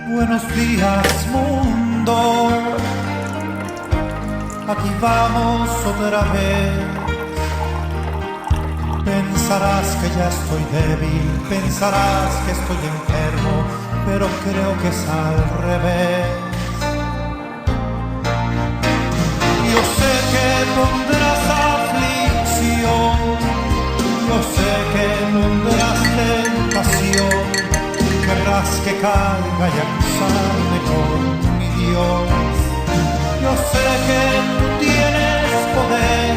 Buenos días, mundo. Aquí vamos otra vez. Pensarás que ya estoy débil, pensarás que estoy enfermo, pero creo que es al revés. Yo sé que pondrás aflicción, yo sé que pondrás tentación, querrás que caiga y acusarme con mi Dios. Yo sé que tú tienes poder,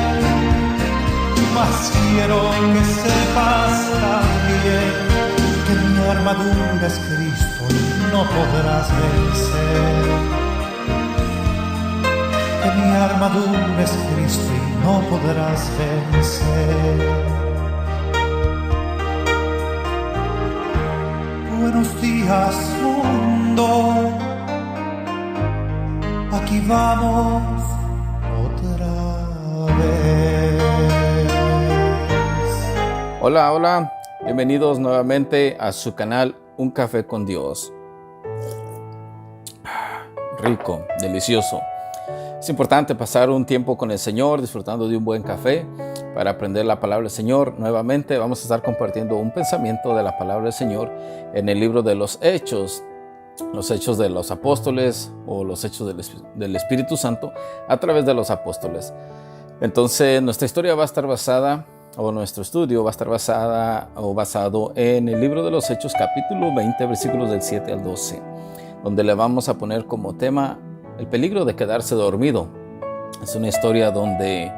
mas quiero que sepas también que mi armadura es Cristo y no podrás vencer. Que mi armadura es Cristo y no podrás vencer. Buenos días, mundo. Aquí vamos otra vez. Hola, bienvenidos nuevamente a su canal Un Café con Dios. Rico, delicioso. Es importante pasar un tiempo con el Señor, disfrutando de un buen café para aprender la palabra del Señor. Nuevamente vamos a estar compartiendo un pensamiento de la palabra del Señor en el libro de los Hechos de los Apóstoles o los Hechos del Espíritu Santo a través de los Apóstoles. Entonces nuestra historia va a estar basada, o nuestro estudio va a estar basado en el libro de los Hechos, capítulo 20, versículos del 7 al 12, donde le vamos a poner como tema el peligro de quedarse dormido. Es una historia donde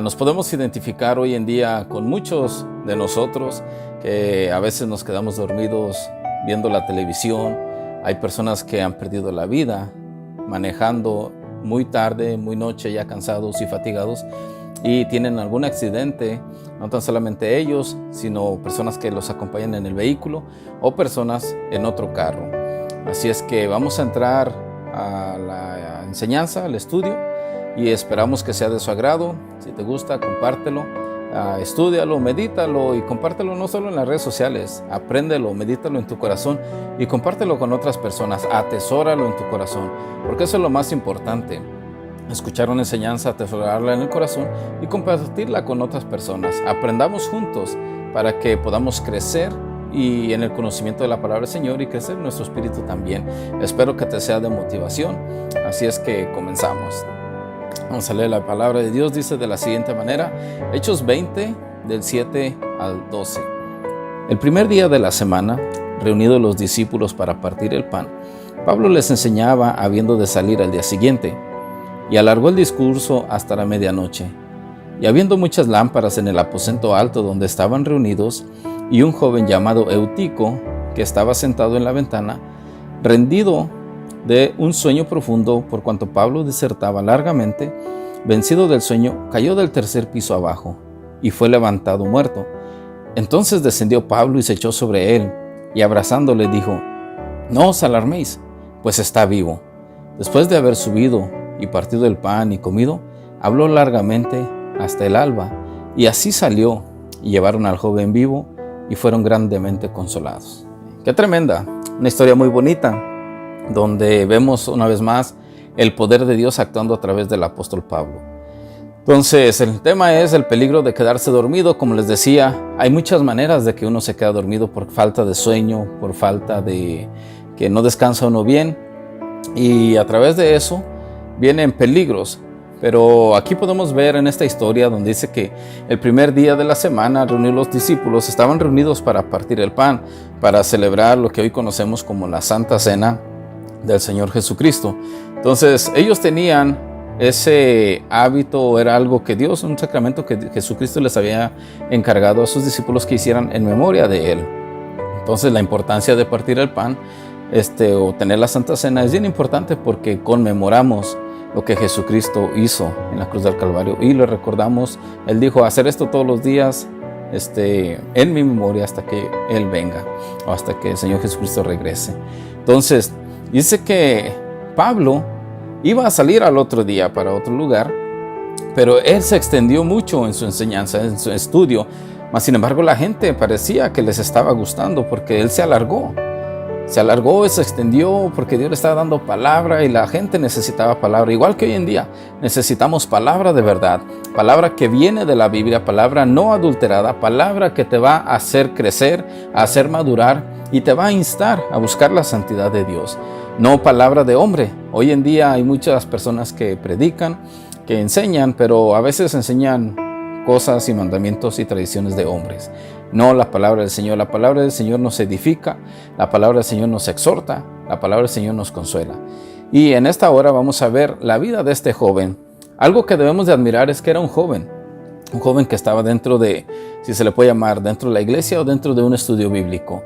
nos podemos identificar hoy en día con muchos de nosotros que a veces nos quedamos dormidos viendo la televisión. Hay personas que han perdido la vida manejando muy tarde, muy noche, ya cansados y fatigados, y tienen algún accidente, no tan solamente ellos, sino personas que los acompañan en el vehículo o personas en otro carro. Así es que vamos a entrar a la enseñanza, al estudio, y esperamos que sea de su agrado. Si te gusta, compártelo, estúdialo, medítalo y compártelo no solo en las redes sociales. Apréndelo, medítalo en tu corazón y compártelo con otras personas. Atesóralo en tu corazón, porque eso es lo más importante: escuchar una enseñanza, atesorarla en el corazón y compartirla con otras personas. Aprendamos juntos para que podamos crecer y en el conocimiento de la palabra del Señor y crecer en nuestro espíritu también. Espero que te sea de motivación. Así es que comenzamos. Vamos a leer la palabra de Dios. Dice de la siguiente manera: Hechos 20, del 7 al 12. El primer día de la semana, reunidos los discípulos para partir el pan, Pablo les enseñaba habiendo de salir al día siguiente, y alargó el discurso hasta la medianoche. Y habiendo muchas lámparas en el aposento alto donde estaban reunidos, y un joven llamado Eutico, que estaba sentado en la ventana, rendido de un sueño profundo, por cuanto Pablo disertaba largamente, vencido del sueño, cayó del tercer piso abajo, y fue levantado muerto. Entonces descendió Pablo y se echó sobre él, y abrazándole dijo: No os alarméis, pues está vivo. Después de haber subido y partido el pan y comido, habló largamente hasta el alba, y así salió, y llevaron al joven vivo, y fueron grandemente consolados. ¡Qué tremenda! Una historia muy bonita, donde vemos una vez más el poder de Dios actuando a través del apóstol Pablo. Entonces, el tema es el peligro de quedarse dormido. Como les decía, hay muchas maneras de que uno se queda dormido por falta de sueño, por falta de que no descansa uno bien, y a través de eso vienen peligros. Pero aquí podemos ver en esta historia donde dice que el primer día de la semana, reunidos los discípulos, estaban reunidos para partir el pan, para celebrar lo que hoy conocemos como la Santa Cena del Señor Jesucristo. Entonces ellos tenían ese hábito, era algo que Dios, un sacramento que Jesucristo les había encargado a sus discípulos que hicieran en memoria de Él. Entonces la importancia de partir el pan o tener la Santa Cena es bien importante, porque conmemoramos lo que Jesucristo hizo en la cruz del Calvario y lo recordamos. Él dijo: hacer esto todos los días en mi memoria hasta que Él venga, o hasta que el Señor Jesucristo regrese. Entonces dice que Pablo iba a salir al otro día para otro lugar, pero él se extendió mucho en su enseñanza, en su estudio. Mas sin embargo la gente parecía que les estaba gustando, porque él se alargó. se alargó y se extendió porque Dios le estaba dando palabra y la gente necesitaba palabra. Igual que hoy en día necesitamos palabra de verdad, palabra que viene de la Biblia, palabra no adulterada, palabra que te va a hacer crecer, a hacer madurar y te va a instar a buscar la santidad de Dios. No palabra de hombre. Hoy en día hay muchas personas que predican, que enseñan, pero a veces enseñan cosas y mandamientos y tradiciones de hombres. No la palabra del Señor. La palabra del Señor nos edifica, la palabra del Señor nos exhorta, la palabra del Señor nos consuela. Y en esta hora vamos a ver la vida de este joven. Algo que debemos de admirar es que era un joven que estaba dentro de, si se le puede llamar, dentro de la iglesia o dentro de un estudio bíblico,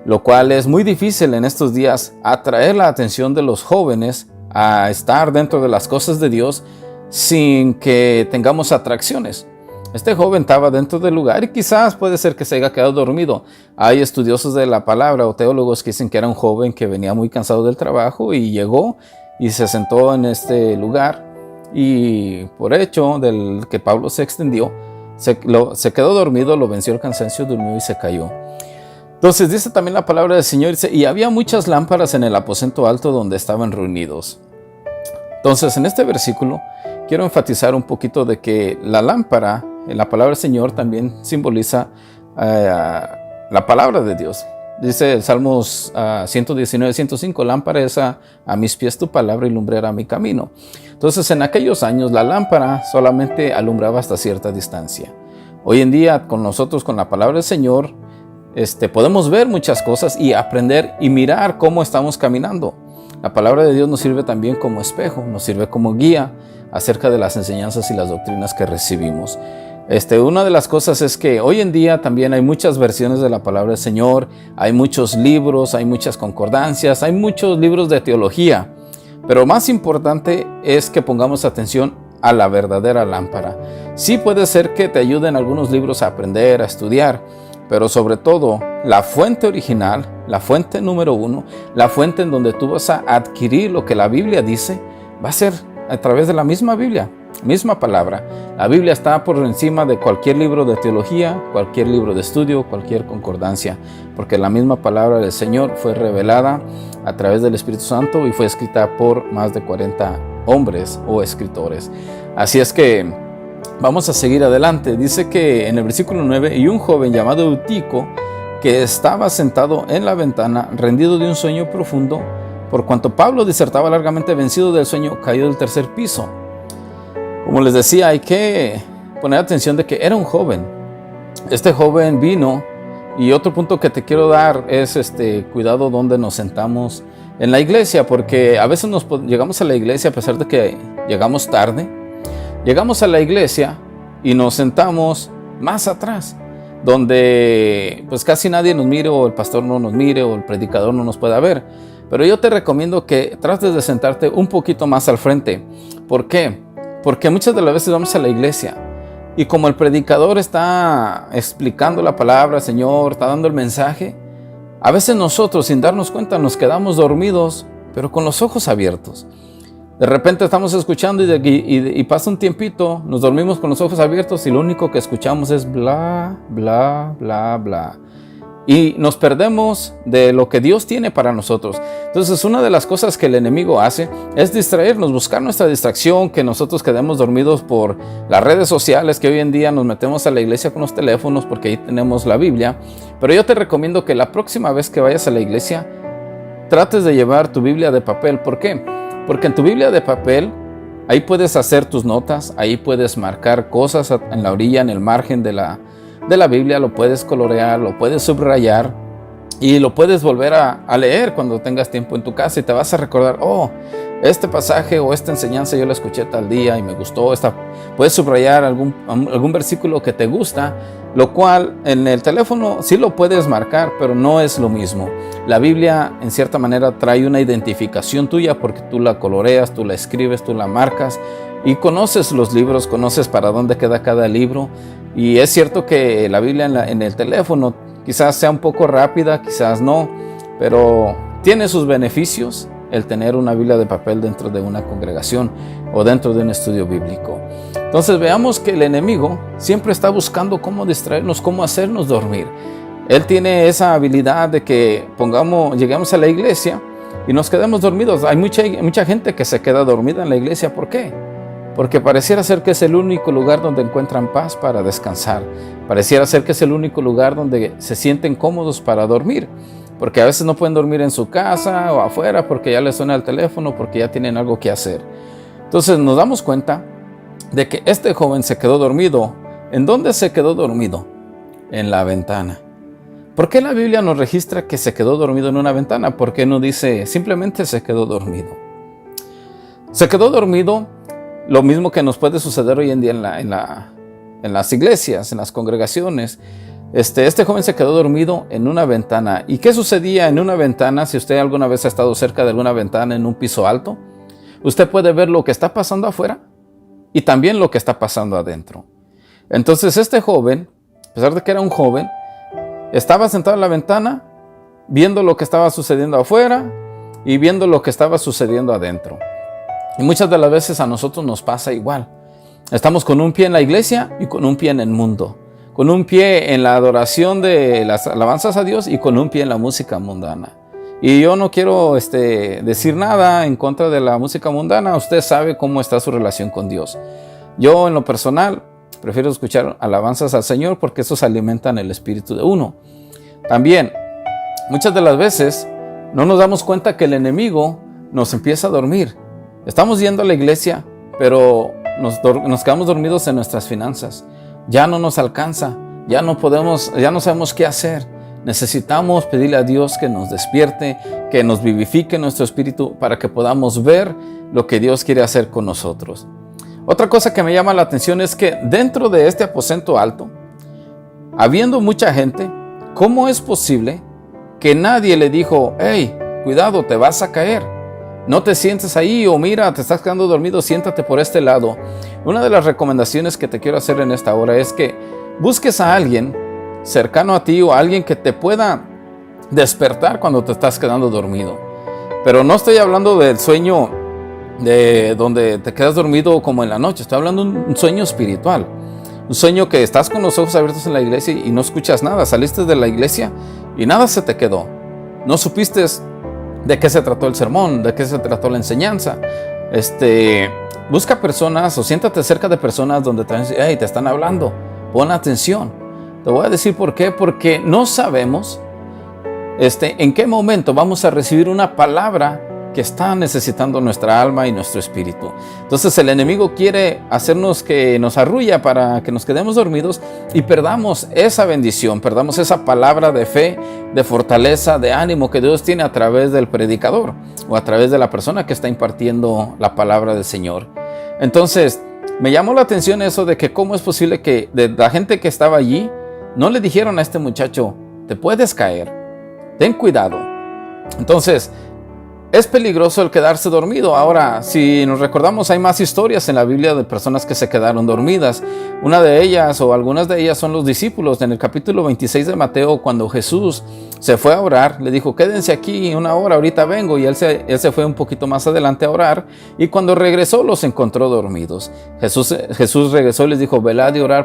lo cual es muy difícil en estos días atraer la atención de los jóvenes a estar dentro de las cosas de Dios sin que tengamos atracciones. Este joven estaba dentro del lugar y quizás puede ser que se haya quedado dormido. Hay estudiosos de la palabra o teólogos que dicen que era un joven que venía muy cansado del trabajo y llegó y se sentó en este lugar, y por hecho del que Pablo se extendió, se quedó dormido, lo venció el cansancio, durmió y se cayó. Entonces dice también la palabra del Señor, dice, y había muchas lámparas en el aposento alto donde estaban reunidos. Entonces en este versículo quiero enfatizar un poquito de que la lámpara en la palabra del Señor también simboliza la palabra de Dios. Dice el Salmos 119, 105, lámpara es a mis pies tu palabra y lumbrera a mi camino. Entonces en aquellos años la lámpara solamente alumbraba hasta cierta distancia. Hoy en día con nosotros, con la palabra del Señor, podemos ver muchas cosas y aprender y mirar cómo estamos caminando. La palabra de Dios nos sirve también como espejo, nos sirve como guía acerca de las enseñanzas y las doctrinas que recibimos. Una de las cosas es que hoy en día también hay muchas versiones de la palabra del Señor, hay muchos libros, hay muchas concordancias, hay muchos libros de teología, pero más importante es que pongamos atención a la verdadera lámpara. Sí puede ser que te ayuden algunos libros a aprender, a estudiar, pero sobre todo la fuente original, la fuente número uno, la fuente en donde tú vas a adquirir lo que la Biblia dice, va a ser a través de la misma Biblia, misma palabra. La Biblia está por encima de cualquier libro de teología, cualquier libro de estudio, cualquier concordancia, porque la misma palabra del Señor fue revelada a través del Espíritu Santo y fue escrita por más de 40 hombres o escritores. Así es que vamos a seguir adelante. Dice que en el versículo 9, y un joven llamado Eutico, que estaba sentado en la ventana, rendido de un sueño profundo, por cuanto Pablo disertaba largamente, vencido del sueño, cayó del tercer piso. Como les decía, hay que poner atención de que era un joven. Este joven vino, y otro punto que te quiero dar es cuidado donde nos sentamos en la iglesia, porque a veces llegamos a la iglesia a pesar de que llegamos tarde. Llegamos a la iglesia y nos sentamos más atrás, donde pues casi nadie nos mire, o el pastor no nos mire, o el predicador no nos pueda ver. Pero yo te recomiendo que trates de sentarte un poquito más al frente. ¿Por qué? Porque muchas de las veces vamos a la iglesia y como el predicador está explicando la palabra, el Señor está dando el mensaje, a veces nosotros sin darnos cuenta nos quedamos dormidos, pero con los ojos abiertos. De repente estamos escuchando y pasa un tiempito, nos dormimos con los ojos abiertos y lo único que escuchamos es bla, bla, bla, bla. Y nos perdemos de lo que Dios tiene para nosotros. Entonces una de las cosas que el enemigo hace es distraernos, buscar nuestra distracción, que nosotros quedemos dormidos por las redes sociales, que hoy en día nos metemos a la iglesia con los teléfonos porque ahí tenemos la Biblia. Pero yo te recomiendo que la próxima vez que vayas a la iglesia trates de llevar tu Biblia de papel. ¿Por qué? Porque en tu Biblia de papel ahí puedes hacer tus notas, ahí puedes marcar cosas en la orilla, en el margen de la Biblia, lo puedes colorear, lo puedes subrayar y lo puedes volver a leer cuando tengas tiempo en tu casa y te vas a recordar, este pasaje o esta enseñanza yo la escuché tal día y me gustó. Puedes subrayar algún versículo que te gusta, lo cual en el teléfono sí lo puedes marcar, pero no es lo mismo. La Biblia en cierta manera trae una identificación tuya porque tú la coloreas, tú la escribes, tú la marcas y conoces los libros, conoces para dónde queda cada libro. Y es cierto que la Biblia en el teléfono quizás sea un poco rápida, quizás no, pero tiene sus beneficios el tener una Biblia de papel dentro de una congregación o dentro de un estudio bíblico. Entonces veamos que el enemigo siempre está buscando cómo distraernos, cómo hacernos dormir. Él tiene esa habilidad de que lleguemos a la iglesia y nos quedemos dormidos. Hay mucha gente que se queda dormida en la iglesia. ¿Por qué? Porque pareciera ser que es el único lugar donde encuentran paz para descansar. Pareciera ser que es el único lugar donde se sienten cómodos para dormir. Porque a veces no pueden dormir en su casa o afuera porque ya les suena el teléfono, porque ya tienen algo que hacer. Entonces nos damos cuenta de que este joven se quedó dormido. ¿En dónde se quedó dormido? En la ventana. ¿Por qué la Biblia nos registra que se quedó dormido en una ventana? ¿Por qué no dice simplemente se quedó dormido? Se quedó dormido, lo mismo que nos puede suceder hoy en día en las iglesias, en las congregaciones. Este joven se quedó dormido en una ventana. ¿Y qué sucedía en una ventana? Si usted alguna vez ha estado cerca de alguna ventana en un piso alto, usted puede ver lo que está pasando afuera y también lo que está pasando adentro. Entonces este joven, a pesar de que era un joven, estaba sentado en la ventana, viendo lo que estaba sucediendo afuera y viendo lo que estaba sucediendo adentro. Y muchas de las veces a nosotros nos pasa igual. Estamos con un pie en la iglesia y con un pie en el mundo. Con un pie en la adoración de las alabanzas a Dios y con un pie en la música mundana. Y yo no quiero decir nada en contra de la música mundana. Usted sabe cómo está su relación con Dios. Yo en lo personal prefiero escuchar alabanzas al Señor porque esos alimentan el espíritu de uno. También, muchas de las veces no nos damos cuenta que el enemigo nos empieza a dormir. Estamos yendo a la iglesia, pero nos quedamos dormidos en nuestras finanzas. Ya no nos alcanza, ya no sabemos qué hacer. Necesitamos pedirle a Dios que nos despierte, que nos vivifique nuestro espíritu para que podamos ver lo que Dios quiere hacer con nosotros. Otra cosa que me llama la atención es que dentro de este aposento alto, habiendo mucha gente, ¿cómo es posible que nadie le dijo, hey, cuidado, te vas a caer? No te sientes ahí, o mira, te estás quedando dormido, siéntate por este lado. Una de las recomendaciones que te quiero hacer en esta hora es que busques a alguien cercano a ti o a alguien que te pueda despertar cuando te estás quedando dormido. Pero no estoy hablando del sueño de donde te quedas dormido como en la noche. Estoy hablando de un sueño espiritual. Un sueño que estás con los ojos abiertos en la iglesia y no escuchas nada. Saliste de la iglesia y nada se te quedó. No supiste de qué se trató el sermón, de qué se trató la enseñanza. Busca personas o siéntate cerca de personas donde te están hablando. Pon atención. Te voy a decir por qué. Porque no sabemos en qué momento vamos a recibir una palabra que está necesitando nuestra alma y nuestro espíritu. Entonces el enemigo quiere hacernos que nos arrulla para que nos quedemos dormidos y perdamos esa bendición, perdamos esa palabra de fe, de fortaleza, de ánimo que Dios tiene a través del predicador o a través de la persona que está impartiendo la palabra del Señor. Entonces me llamó la atención eso de que cómo es posible que de la gente que estaba allí no le dijeron a este muchacho, te puedes caer, ten cuidado. Entonces es peligroso el quedarse dormido. Ahora, si nos recordamos, hay más historias en la Biblia de personas que se quedaron dormidas. Una de ellas, o algunas de ellas, son los discípulos. En el capítulo 26 de Mateo, cuando Jesús se fue a orar, le dijo, quédense aquí una hora, ahorita vengo. Y él se fue un poquito más adelante a orar. Y cuando regresó, los encontró dormidos. Jesús regresó y les dijo, velad y orad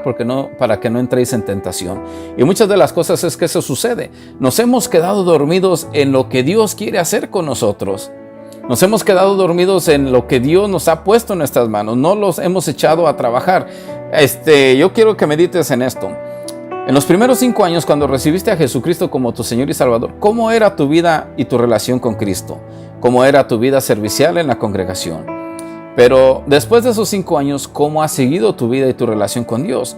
para que no entréis en tentación. Y muchas de las cosas es que eso sucede. Nos hemos quedado dormidos en lo que Dios quiere hacer con nosotros. Nos hemos quedado dormidos en lo que Dios nos ha puesto en nuestras manos. No los hemos echado a trabajar. Yo quiero que medites en esto. En los primeros 5 años, cuando recibiste a Jesucristo como tu Señor y Salvador, ¿cómo era tu vida y tu relación con Cristo? ¿Cómo era tu vida servicial en la congregación? Pero después de esos 5 años, ¿cómo ha seguido tu vida y tu relación con Dios?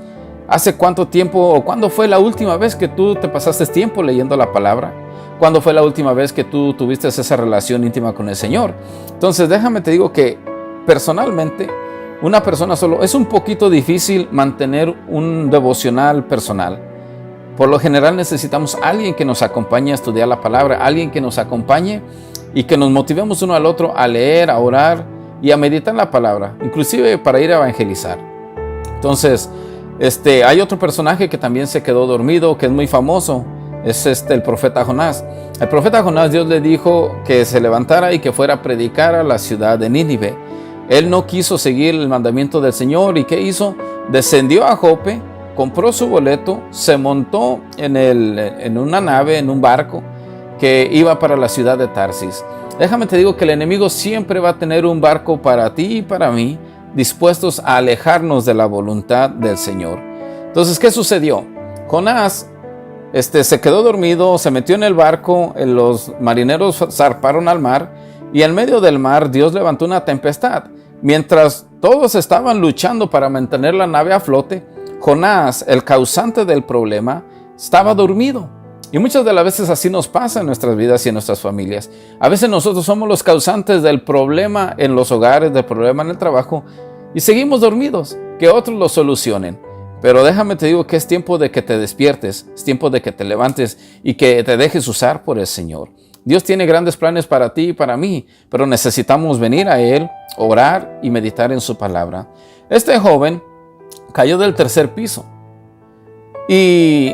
¿Hace cuánto tiempo o cuándo fue la última vez que tú te pasaste tiempo leyendo la palabra? ¿Cuándo fue la última vez que tú tuviste esa relación íntima con el Señor? Entonces déjame te digo que personalmente una persona solo es un poquito difícil mantener un devocional personal. Por lo general necesitamos a alguien que nos acompañe a estudiar la palabra, alguien que nos acompañe y que nos motivemos uno al otro a leer, a orar y a meditar la palabra, inclusive para ir a evangelizar. Entonces, hay otro personaje que también se quedó dormido, que es muy famoso. Es el profeta Jonás. El profeta Jonás, Dios le dijo que se levantara y que fuera a predicar a la ciudad de Nínive. Él no quiso seguir el mandamiento del Señor. ¿Y qué hizo? Descendió a Jope compró su boleto, se montó en una nave, en un barco que iba para la ciudad de Tarsis. Déjame te digo que el enemigo siempre va a tener un barco para ti y para mí, dispuestos a alejarnos de la voluntad del Señor. Entonces, ¿qué sucedió? Jonás se quedó dormido, se metió en el barco, los marineros zarparon al mar y en medio del mar Dios levantó una tempestad. Mientras todos estaban luchando para mantener la nave a flote, Jonás, el causante del problema, estaba dormido. Y muchas de las veces así nos pasa en nuestras vidas y en nuestras familias. A veces nosotros somos los causantes del problema en los hogares, del problema en el trabajo, y seguimos dormidos, que otros lo solucionen. Pero déjame te digo que es tiempo de que te despiertes, es tiempo de que te levantes y que te dejes usar por el Señor. Dios tiene grandes planes para ti y para mí, pero necesitamos venir a Él, orar y meditar en su palabra. Este joven cayó del tercer piso y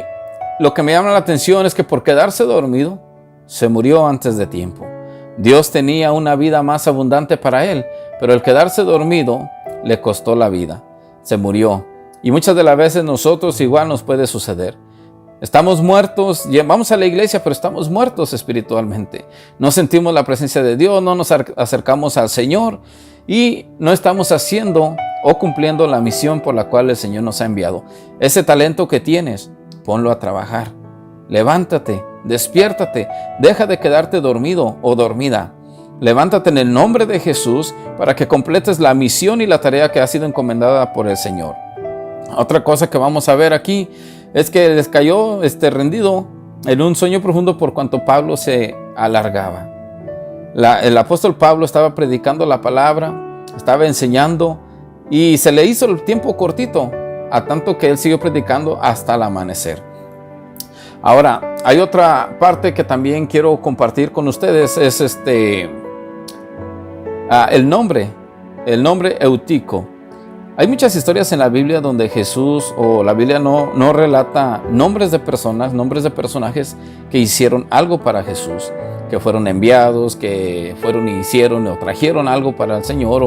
lo que me llama la atención es que por quedarse dormido, se murió antes de tiempo. Dios tenía una vida más abundante para él, pero el quedarse dormido le costó la vida. Se murió. Y muchas de las veces nosotros igual nos puede suceder. Estamos muertos, vamos a la iglesia, pero estamos muertos espiritualmente. No sentimos la presencia de Dios, no nos acercamos al Señor y no estamos haciendo o cumpliendo la misión por la cual el Señor nos ha enviado. Ese talento que tienes, ponlo a trabajar. Levántate, despiértate, deja de quedarte dormido o dormida. Levántate en el nombre de Jesús para que completes la misión y la tarea que ha sido encomendada por el Señor. Otra cosa que vamos a ver aquí es que les cayó rendido en un sueño profundo por cuanto Pablo se alargaba. El apóstol Pablo estaba predicando la palabra, estaba enseñando y se le hizo el tiempo cortito, a tanto que él siguió predicando hasta el amanecer. Ahora, hay otra parte que también quiero compartir con ustedes, es el nombre Eutico. Hay muchas historias en la Biblia donde Jesús o la Biblia no relata nombres de personas, nombres de personajes que hicieron algo para Jesús, que fueron enviados, que fueron y hicieron o trajeron algo para el Señor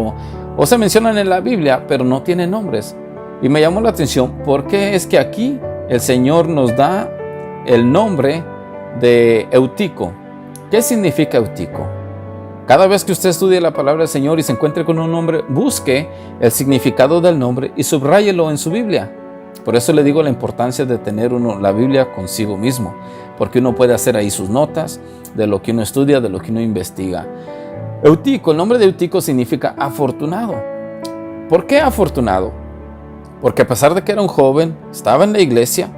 o se mencionan en la Biblia, pero no tienen nombres. Y me llamó la atención, ¿por qué es que aquí el Señor nos da el nombre de Eutico? ¿Qué significa Eutico? Cada vez que usted estudie la palabra del Señor y se encuentre con un nombre, busque el significado del nombre y subráyelo en su Biblia. Por eso le digo la importancia de tener la Biblia consigo mismo, porque uno puede hacer ahí sus notas de lo que uno estudia, de lo que uno investiga. Eutico, el nombre de Eutico significa afortunado. ¿Por qué afortunado? Porque a pesar de que era un joven, estaba en la iglesia,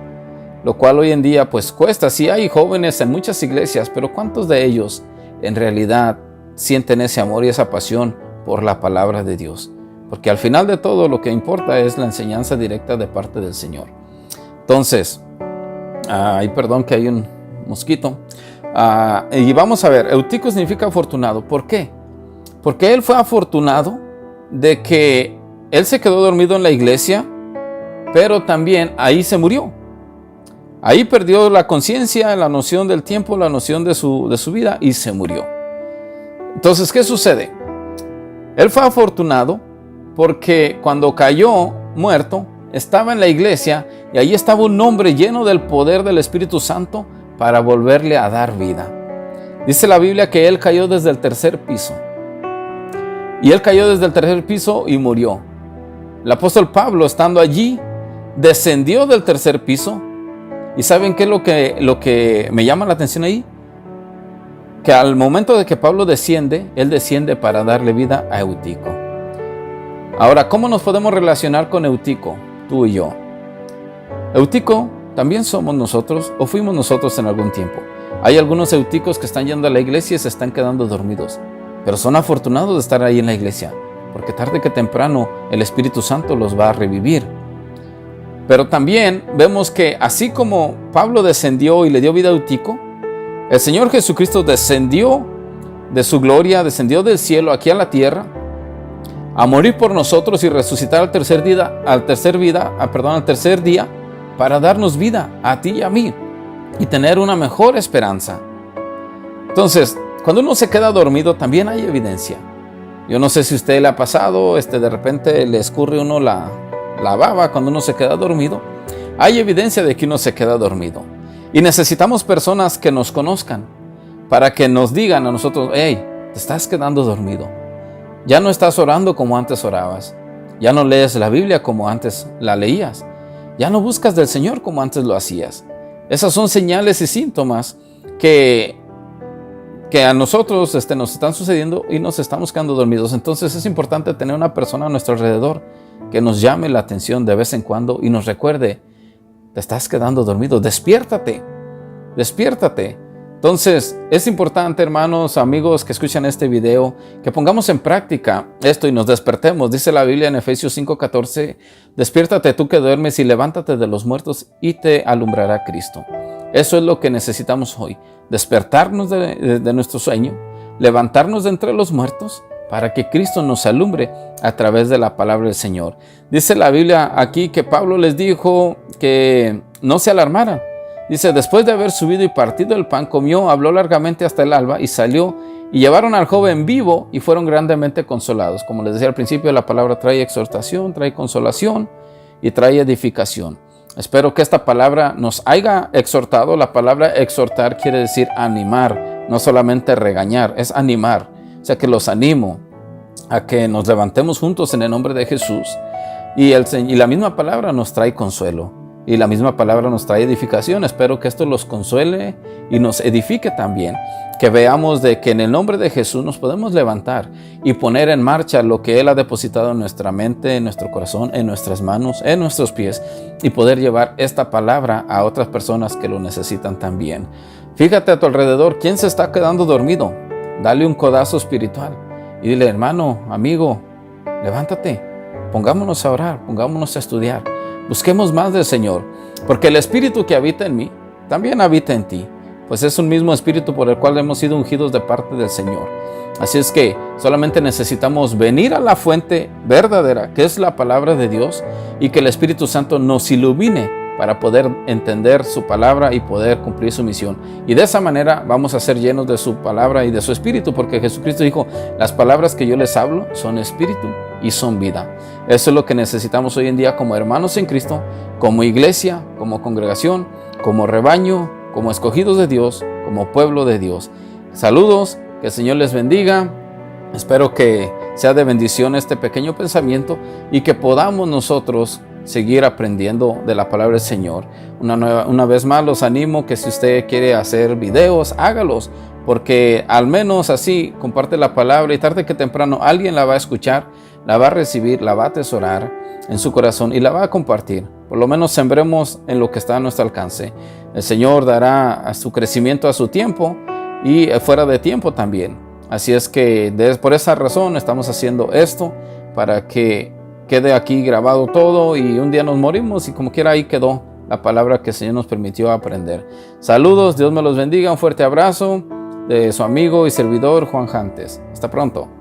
lo cual hoy en día pues cuesta. Sí hay jóvenes en muchas iglesias, pero ¿cuántos de ellos en realidad sienten ese amor y esa pasión por la palabra de Dios? Porque al final de todo lo que importa es la enseñanza directa de parte del Señor. Entonces, perdón que hay un mosquito. Y vamos a ver, Eutico significa afortunado. ¿Por qué? Porque él fue afortunado de que él se quedó dormido en la iglesia, pero también ahí se murió. Ahí perdió la conciencia, la noción del tiempo, la noción de su vida y se murió. Entonces, ¿qué sucede? Él fue afortunado porque cuando cayó muerto, estaba en la iglesia y ahí estaba un hombre lleno del poder del Espíritu Santo para volverle a dar vida. Dice la Biblia que él cayó desde el tercer piso. Y él cayó desde el tercer piso y murió. El apóstol Pablo, estando allí, descendió del tercer piso. ¿Y saben qué es lo que me llama la atención ahí? Que al momento de que Pablo desciende, él desciende para darle vida a Eutico. Ahora, ¿cómo nos podemos relacionar con Eutico, tú y yo? Eutico también somos nosotros o fuimos nosotros en algún tiempo. Hay algunos euticos que están yendo a la iglesia y se están quedando dormidos, pero son afortunados de estar ahí en la iglesia, porque tarde que temprano el Espíritu Santo los va a revivir. Pero también vemos que así como Pablo descendió y le dio vida a Eutico, el Señor Jesucristo descendió de su gloria, descendió del cielo aquí a la tierra, a morir por nosotros y resucitar al tercer día para darnos vida a ti y a mí y tener una mejor esperanza. Entonces, cuando uno se queda dormido también hay evidencia. Yo no sé si a usted le ha pasado, de repente le escurre uno la baba cuando uno se queda dormido, hay evidencia de que uno se queda dormido. Y necesitamos personas que nos conozcan para que nos digan a nosotros: hey, te estás quedando dormido. Ya no estás orando como antes orabas. Ya no lees la Biblia como antes la leías. Ya no buscas del Señor como antes lo hacías. Esas son señales y síntomas que a nosotros nos están sucediendo y nos estamos quedando dormidos. Entonces es importante tener una persona a nuestro alrededor que nos llame la atención de vez en cuando y nos recuerde: te estás quedando dormido, despiértate, despiértate. Entonces es importante, hermanos, amigos que escuchan este video, que pongamos en práctica esto y nos despertemos. Dice la Biblia en Efesios 5:14, despiértate tú que duermes y levántate de los muertos y te alumbrará Cristo. Eso es lo que necesitamos hoy, despertarnos de nuestro sueño, levantarnos de entre los muertos para que Cristo nos alumbre a través de la palabra del Señor. Dice la Biblia aquí que Pablo les dijo que no se alarmaran. Dice: después de haber subido y partido el pan, comió, habló largamente hasta el alba y salió, y llevaron al joven vivo y fueron grandemente consolados. Como les decía al principio, la palabra trae exhortación, trae consolación y trae edificación. Espero que esta palabra nos haya exhortado. La palabra exhortar quiere decir animar, no solamente regañar, es animar. O sea que los animo a que nos levantemos juntos en el nombre de Jesús. Y la misma palabra nos trae consuelo. Y la misma palabra nos trae edificación. Espero que esto los consuele y nos edifique también. Que veamos de que en el nombre de Jesús nos podemos levantar y poner en marcha lo que Él ha depositado en nuestra mente, en nuestro corazón, en nuestras manos, en nuestros pies, y poder llevar esta palabra a otras personas que lo necesitan también. Fíjate a tu alrededor, ¿quién se está quedando dormido? Dale un codazo espiritual y dile: hermano, amigo, levántate, pongámonos a orar, pongámonos a estudiar. Busquemos más del Señor, porque el Espíritu que habita en mí también habita en ti, pues es un mismo Espíritu por el cual hemos sido ungidos de parte del Señor. Así es que solamente necesitamos venir a la fuente verdadera, que es la palabra de Dios, y que el Espíritu Santo nos ilumine para poder entender su palabra y poder cumplir su misión. Y de esa manera vamos a ser llenos de su palabra y de su Espíritu, porque Jesucristo dijo: las palabras que yo les hablo son Espíritu y son vida. Eso es lo que necesitamos hoy en día como hermanos en Cristo, como iglesia, como congregación, como rebaño, como escogidos de Dios, como pueblo de Dios. Saludos, que el Señor les bendiga. Espero que sea de bendición este pequeño pensamiento y que podamos nosotros seguir aprendiendo de la palabra del Señor. Una vez más los animo que si usted quiere hacer videos, hágalos, porque al menos así comparte la palabra y tarde que temprano alguien la va a escuchar, la va a recibir, la va a atesorar en su corazón y la va a compartir. Por lo menos sembremos en lo que está a nuestro alcance. El Señor dará a su crecimiento a su tiempo y fuera de tiempo también. Así es que por esa razón estamos haciendo esto, para que quede aquí grabado todo y un día nos morimos y como quiera ahí quedó la palabra que el Señor nos permitió aprender. Saludos, Dios me los bendiga, un fuerte abrazo de su amigo y servidor Juan Jantes. Hasta pronto.